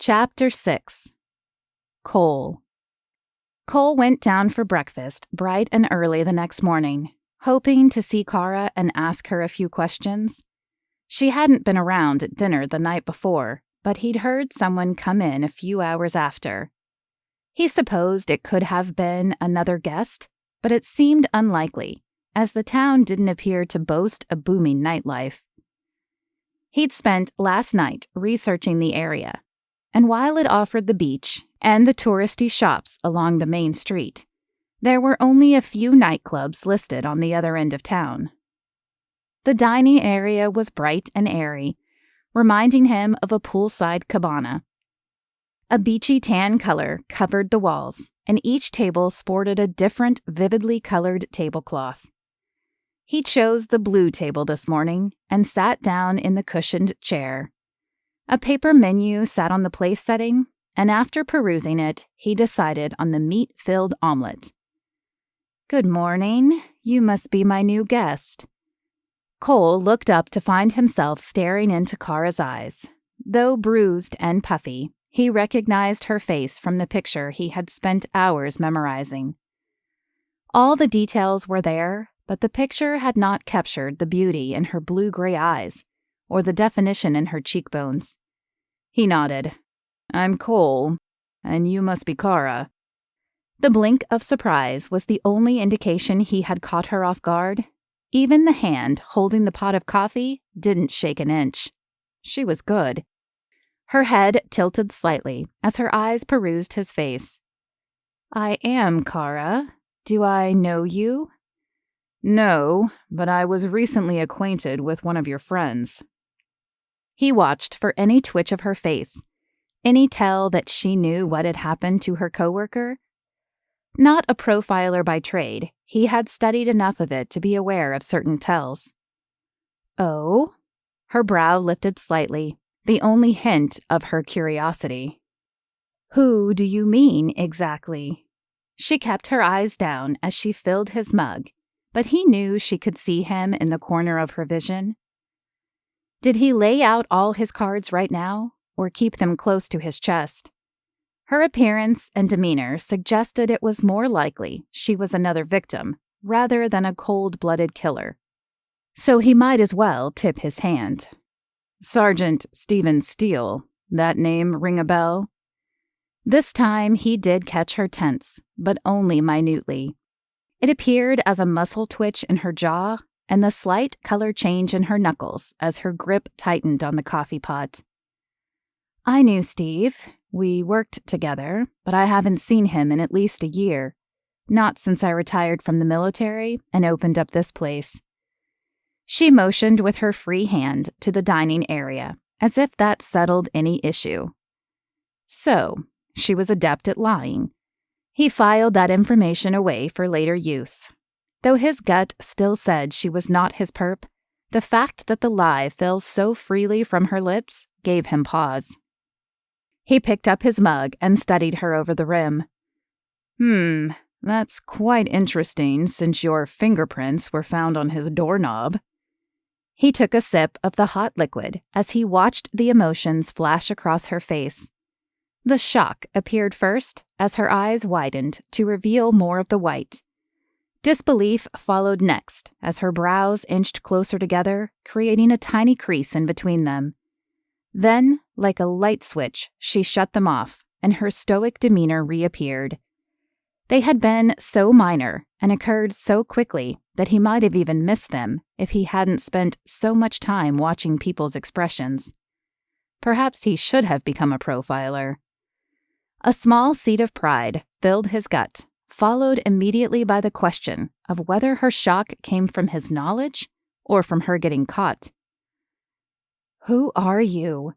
Chapter 6. Cole. Cole went down for breakfast bright and early the next morning, hoping to see Cara and ask her a few questions. She hadn't been around at dinner the night before, but he'd heard someone come in a few hours after. He supposed it could have been another guest, but it seemed unlikely, as the town didn't appear to boast a booming nightlife. He'd spent last night researching the area, and while it offered the beach and the touristy shops along the main street, there were only a few nightclubs listed on the other end of town. The dining area was bright and airy, reminding him of a poolside cabana. A beachy tan color covered the walls, and each table sported a different, vividly colored tablecloth. He chose the blue table this morning and sat down in the cushioned chair. A paper menu sat on the place setting, and after perusing it, he decided on the meat-filled omelet. "Good morning. You must be my new guest." Cole looked up to find himself staring into Cara's eyes. Though bruised and puffy, he recognized her face from the picture he had spent hours memorizing. All the details were there, but the picture had not captured the beauty in her blue-gray eyes or the definition in her cheekbones. He nodded. "I'm Cole, and you must be Cara." The blink of surprise was the only indication he had caught her off guard. Even the hand holding the pot of coffee didn't shake an inch. She was good. Her head tilted slightly as her eyes perused his face. "I am Cara. Do I know you?" "No, but I was recently acquainted with one of your friends." He watched for any twitch of her face, any tell that she knew what had happened to her coworker. Not a profiler by trade, he had studied enough of it to be aware of certain tells. "Oh?" Her brow lifted slightly, the only hint of her curiosity. "Who do you mean, exactly?" She kept her eyes down as she filled his mug, but he knew she could see him in the corner of her vision. Did he lay out all his cards right now, or keep them close to his chest? Her appearance and demeanor suggested it was more likely she was another victim, rather than a cold-blooded killer. So he might as well tip his hand. "Sergeant Stephen Steele, that name ring a bell?" This time he did catch her tense, but only minutely. It appeared as a muscle twitch in her jaw and the slight color change in her knuckles as her grip tightened on the coffee pot. "I knew Steve. We worked together, but I haven't seen him in at least a year. Not since I retired from the military and opened up this place." She motioned with her free hand to the dining area, as if that settled any issue. So, she was adept at lying. He filed that information away for later use. Though his gut still said she was not his perp, the fact that the lie fell so freely from her lips gave him pause. He picked up his mug and studied her over the rim. That's quite interesting since your fingerprints were found on his doorknob." He took a sip of the hot liquid as he watched the emotions flash across her face. The shock appeared first as her eyes widened to reveal more of the white. Disbelief followed next as her brows inched closer together, creating a tiny crease in between them. Then, like a light switch, she shut them off, and her stoic demeanor reappeared. They had been so minor and occurred so quickly that he might have even missed them if he hadn't spent so much time watching people's expressions. Perhaps he should have become a profiler. A small seed of pride filled his gut, followed immediately by the question of whether her shock came from his knowledge or from her getting caught. "Who are you?"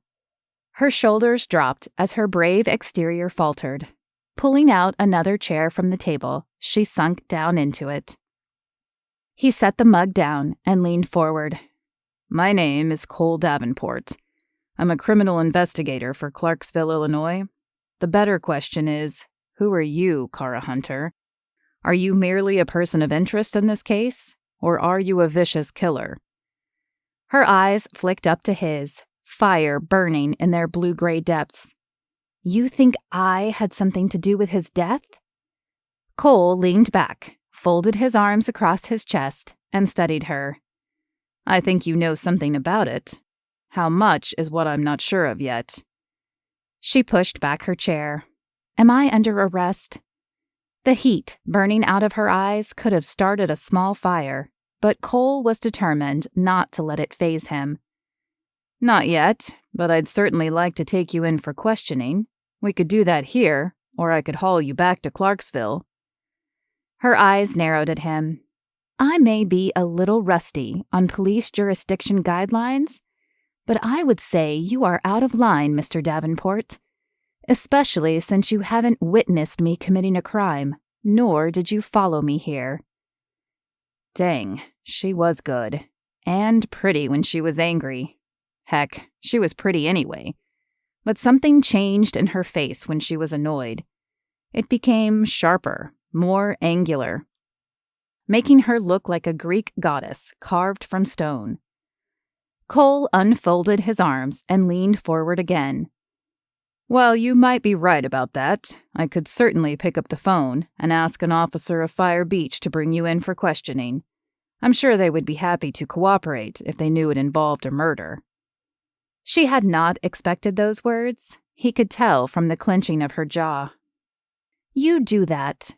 Her shoulders dropped as her brave exterior faltered. Pulling out another chair from the table, she sunk down into it. He set the mug down and leaned forward. "My name is Cole Davenport. I'm a criminal investigator for Clarksville, Illinois. The better question is, who are you, Cara Hunter? Are you merely a person of interest in this case, or are you a vicious killer?" Her eyes flicked up to his, fire burning in their blue-gray depths. You think I had something to do with his death? Cole leaned back, folded his arms across his chest, and studied her. I think you know something about it. How much is what I'm not sure of yet. She pushed back her chair. Am I under arrest? The heat burning out of her eyes could have started a small fire, but Cole was determined not to let it faze him. Not yet, but I'd certainly like to take you in for questioning. We could do that here, or I could haul you back to Clarksville. Her eyes narrowed at him. I may be a little rusty on police jurisdiction guidelines, but I would say you are out of line, Mr. Davenport, especially since you haven't witnessed me committing a crime, nor did you follow me here. Dang, she was good. And pretty when she was angry. Heck, she was pretty anyway. But something changed in her face when she was annoyed. It became sharper, more angular, making her look like a Greek goddess carved from stone. Cole unfolded his arms and leaned forward again. Well, you might be right about that. I could certainly pick up the phone and ask an officer of Fire Beach to bring you in for questioning. I'm sure they would be happy to cooperate if they knew it involved a murder. She had not expected those words. He could tell from the clenching of her jaw. You do that.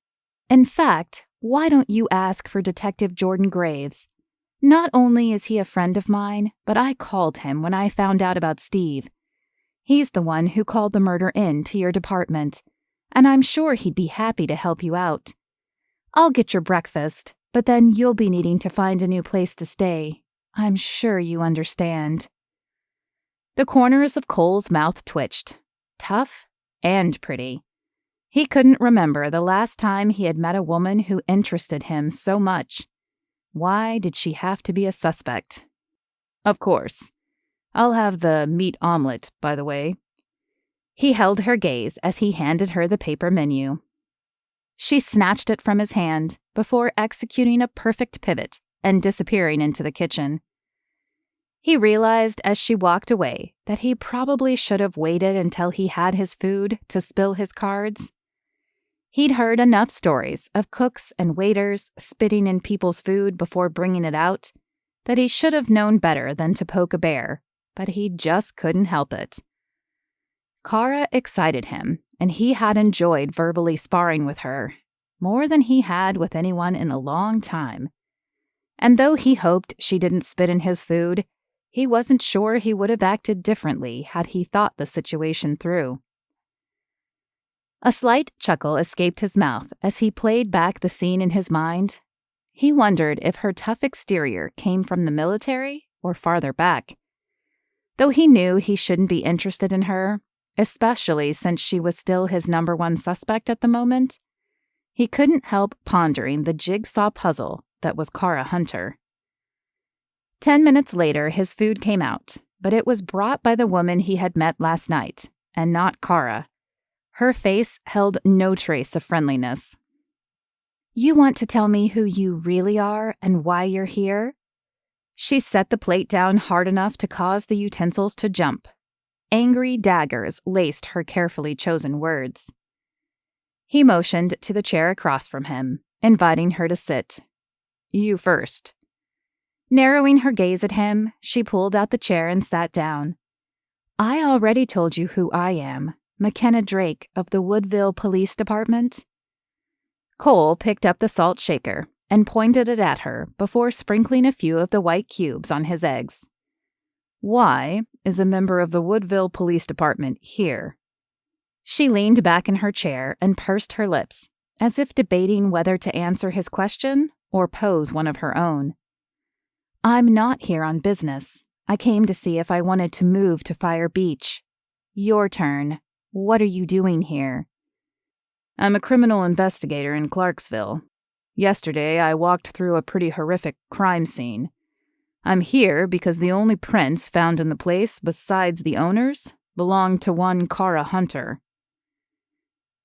In fact, why don't you ask for Detective Jordan Graves? Not only is he a friend of mine, but I called him when I found out about Steve. He's the one who called the murder in to your department, and I'm sure he'd be happy to help you out. I'll get your breakfast, but then you'll be needing to find a new place to stay. I'm sure you understand. The corners of Cole's mouth twitched. Tough and pretty. He couldn't remember the last time he had met a woman who interested him so much. Why did she have to be a suspect? Of course. I'll have the meat omelet, by the way. He held her gaze as he handed her the paper menu. She snatched it from his hand before executing a perfect pivot and disappearing into the kitchen. He realized as she walked away that he probably should have waited until he had his food to spill his cards. He'd heard enough stories of cooks and waiters spitting in people's food before bringing it out that he should have known better than to poke a bear, but he just couldn't help it. Cara excited him, and he had enjoyed verbally sparring with her, more than he had with anyone in a long time. And though he hoped she didn't spit in his food, he wasn't sure he would have acted differently had he thought the situation through. A slight chuckle escaped his mouth as he played back the scene in his mind. He wondered if her tough exterior came from the military or farther back. Though he knew he shouldn't be interested in her, especially since she was still his number one suspect at the moment, he couldn't help pondering the jigsaw puzzle that was Cara Hunter. 10 minutes later, his food came out, but it was brought by the woman he had met last night, and not Cara. Her face held no trace of friendliness. You want to tell me who you really are and why you're here? She set the plate down hard enough to cause the utensils to jump. Angry daggers laced her carefully chosen words. He motioned to the chair across from him, inviting her to sit. You first. Narrowing her gaze at him, she pulled out the chair and sat down. I already told you who I am, Makenna Drake of the Woodville Police Department. Cole picked up the salt shaker and pointed it at her before sprinkling a few of the white cubes on his eggs. Why is a member of the Woodville Police Department here? She leaned back in her chair and pursed her lips, as if debating whether to answer his question or pose one of her own. I'm not here on business. I came to see if I wanted to move to Fire Beach. Your turn. What are you doing here? I'm a criminal investigator in Clarksville. Yesterday, I walked through a pretty horrific crime scene. I'm here because the only prints found in the place besides the owners belonged to one Cara Hunter.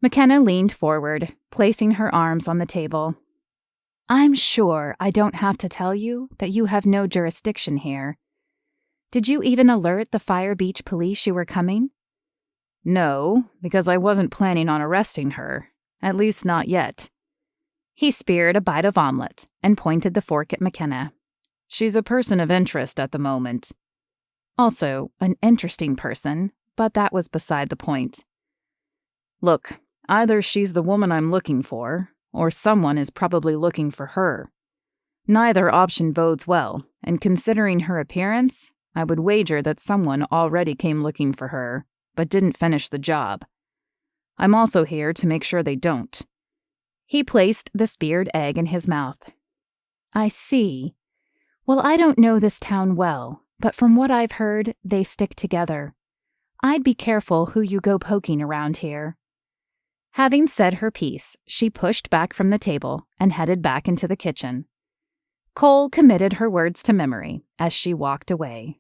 Makenna leaned forward, placing her arms on the table. I'm sure I don't have to tell you that you have no jurisdiction here. Did you even alert the Fire Beach police you were coming? No, because I wasn't planning on arresting her. At least not yet. He speared a bite of omelet and pointed the fork at McKenna. She's a person of interest at the moment. Also, an interesting person, but that was beside the point. Look, either she's the woman I'm looking for, or someone is probably looking for her. Neither option bodes well, and considering her appearance, I would wager that someone already came looking for her, but didn't finish the job. I'm also here to make sure they don't. He placed the speared egg in his mouth. I see. Well, I don't know this town well, but from what I've heard, they stick together. I'd be careful who you go poking around here. Having said her piece, she pushed back from the table and headed back into the kitchen. Cole committed her words to memory as she walked away.